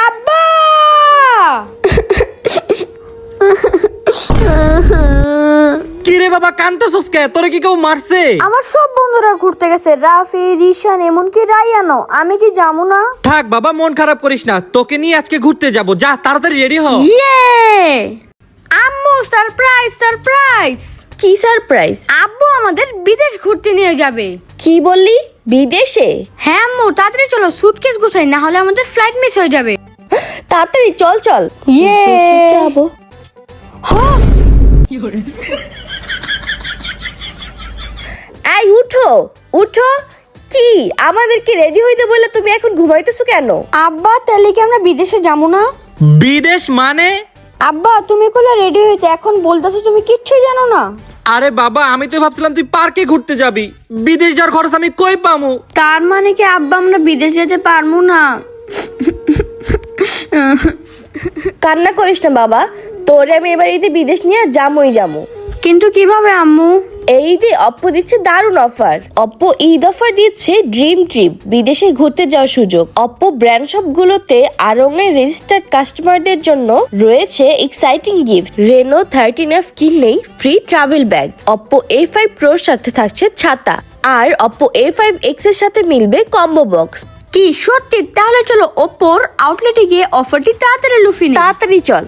আব্বা! কি রে বাবা, কান্দতেছস কে? তোরে কি কেউ মারছে? আমার সব বন্ধুরা ঘুরতে গেছে, রাফি, রিশান, এমনকি রায়ানও। আমি কি যাবো না? থাক বাবা, মন খারাপ করিস না, তোকে নিয়ে আজকে ঘুরতে যাব। যা তাড়াতাড়ি রেডি হ। ইয়ে! আম্মু, সারপ্রাইজ সারপ্রাইজ! কি সারপ্রাইজ? আব্বু আমাদের বিদেশ ঘুরতে নিয়ে যাবে। কি বললি? বিদেশে? হ্যাঁ আম্মু, তাড়াতাড়ি চলো, সুটকেস গোছাই, না হলে আমাদের ফ্লাইট মিস হয়ে যাবে। তাড়াতাড়ি চল চল। ইয়ে! বিদেশে যাবো। এই উঠো উঠো। কি আমাদেরকে রেডি হইতে বললে তুমি এখন ঘুমাইতেছো কেন? আব্বা, তাহলে কি আমরা বিদেশে যাবো না? বিদেশ মানে? আব্বা, তুমি কইলা রেডি হইতে, এখন বলতাছো তুমি কিচ্ছুই জানো না। আরে বাবা, আমি তো ভাবছিলাম তুই পার্কে ঘুরতে যাবি। বিদেশ যাওয়ার খরচ আমি কই পামু? তার মানে কি আব্বা আমরা বিদেশ যেতে পারবো না? কান্না করিস না বাবা, তোরে আমি এবার ঈদে বিদেশ নিয়ে যামই যামু। কিন্তু কিভাবে আম্মু? এই ঈদে অপ্পো দিচ্ছে দারুণ অফার। অপ্পো ঈদ অফার দিচ্ছে ড্রিম ট্রিপ, বিদেশে ঘুরতে যাওয়ার সুযোগ। অপ্পো ব্র্যান্ড শপগুলোতে আড়ংয়ের রেজিস্টার্ড কাস্টমারদের জন্য রয়েছে এক্সাইটিং গিফট। রেনো 13F কিনলেই free travel bag. Oppo A5 Proর সাথে থাকছে ছাতা, আর অপ্পো A5X এর সাথে মিলবে কম্বো বক্স। কি সত্যি? তাহলে চলো ওপোর আউটলেটে গিয়ে অফারটি তাড়াতাড়ি লুফি নিই। তাড়াতাড়ি চল।